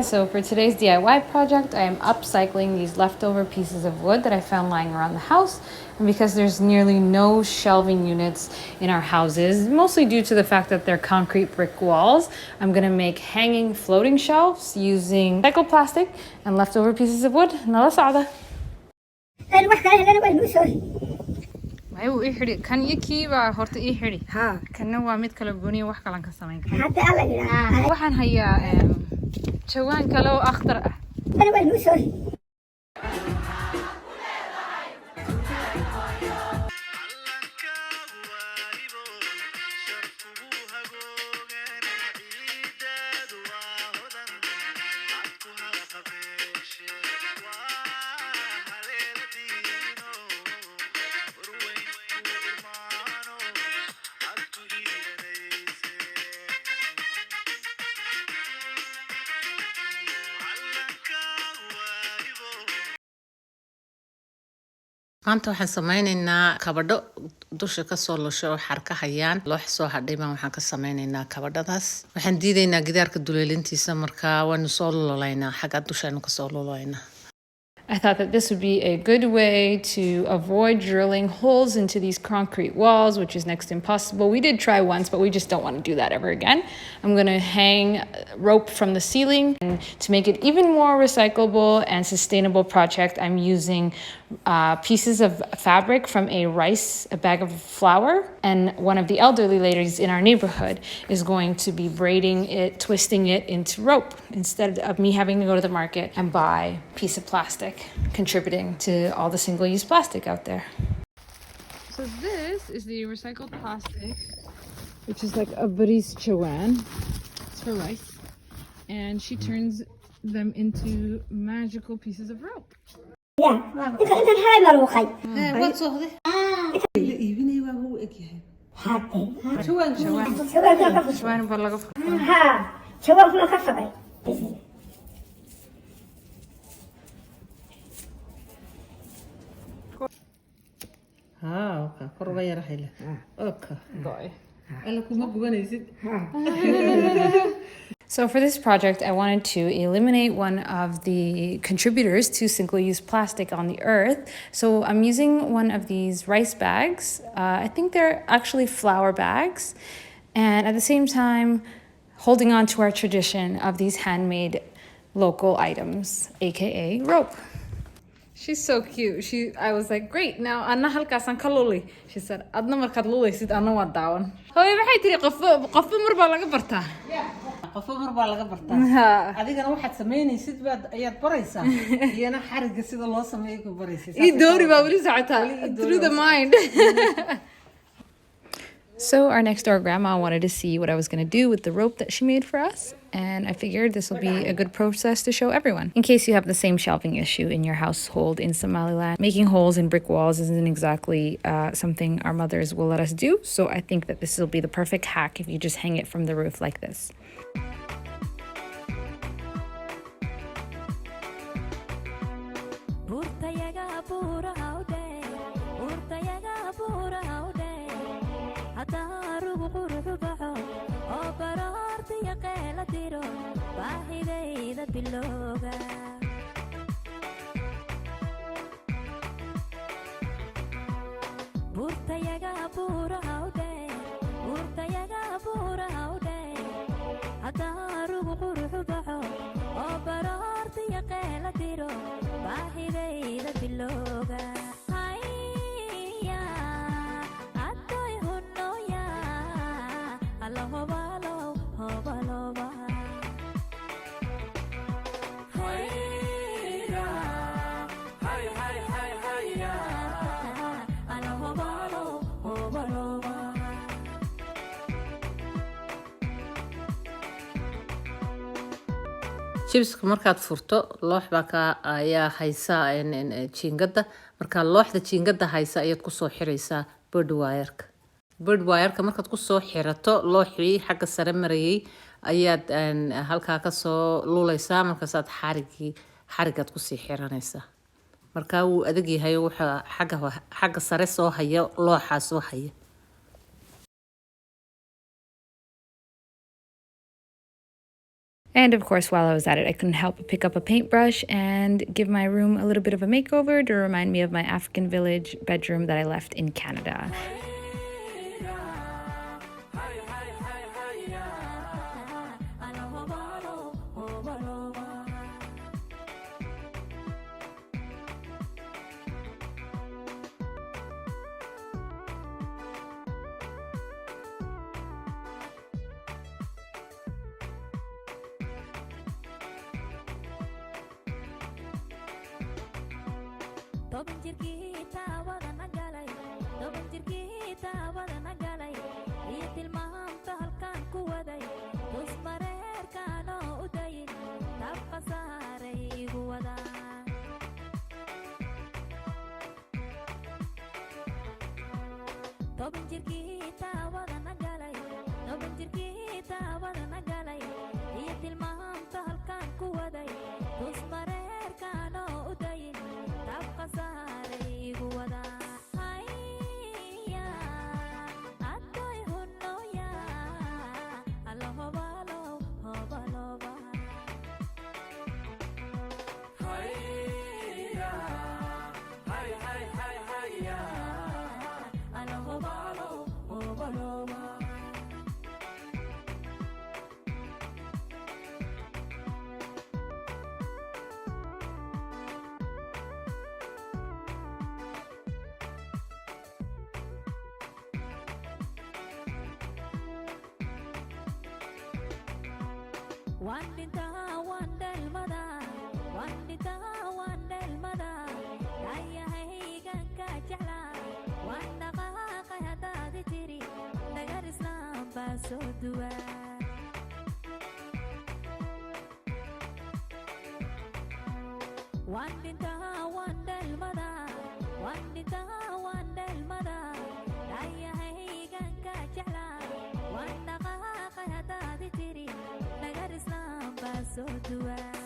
So for today's DIY project, I am upcycling these leftover pieces of wood that I found lying around the house. And because there's nearly no shelving units in our houses, mostly due to the fact that they're concrete brick walls, I'm gonna make hanging floating shelves using recycled plastic and leftover pieces of wood. نلا سعادة. kan iyo baa horta ii xidhi kana waa mid kala gooniyo wax kalan ka samayn kara waxaan hayaa jawaan kale oo akhtar ah maanta waxaan sameynaynaa kabadho dusha ka soo lusho xarka hayaan loo soo hadhay baan waxaan ka sameynaynaa kabadhadaas waxaan diidaynaa gidaarka duleelintiisa markaa waanu soo lulaynaa xagga dushaanu ka soo lulaynaa I thought that this would be a good way to avoid drilling holes into these concrete walls, which is next to impossible. We did try once, but we just don't want to do that ever again. I'm going to hang rope from the ceiling. And to make it even more recyclable and sustainable project, I'm using pieces of fabric from a bag of flour. And one of the elderly ladies in our neighborhood is going to be braiding it, twisting it into rope, instead of me having to go to the market and buy a piece of plastic, contributing to all the single-use plastic out there. So this is the recycled plastic, which is like a baris chawan. It's for rice. And she turns them into magical pieces of rope. Yeah. what's all this okay korba yar hayla okay alla kuma gubanaysid So for this project, I wanted to eliminate one of the contributors to single-use plastic on the earth. So I'm using one of these rice bags. I think they're actually flour bags. And at the same time, holding on to our tradition of these handmade local items, aka rope. She's so cute. I was like, great, now Anna halkaasan ka luli. She said, adna markaad lulaysid anna waa daawan. Hooyo waxay tiri qofba mar baa laga bartaa. qofo mar baa laga bartaa adigana waxaad sameynaysid baad ayaad baraysaa iyana xariga sida loo sameeyo ku baraysid ii doori baa wali socotaa through the mind. So our next door grandma wanted to see what I was going to do with the rope that she made for us. And I figured this will be a good process to show everyone. In case you have the same shelving issue in your household in Somaliland, making holes in brick walls isn't exactly something our mothers will let us do. So I think that this will be the perfect hack if you just hang it from the roof like this. jibska markaad furto loox baa ka ayaa haysa jiingada marka looxda jiingada haysa ayaad ku soo xiraysaa bird wire-ka markaad ku soo xirato looxii xagga sare marayay ayaad halkaa ka soo lulaysaa markaasaad xarigaad ku sii xiranaysaa marka uu adag yahay waxa xagga sare soo haya looxa soo haya And of course, while I was at it, I couldn't help but pick up a paintbrush and give my room a little bit of a makeover to remind me of my African village bedroom that I left in Canada. So do I.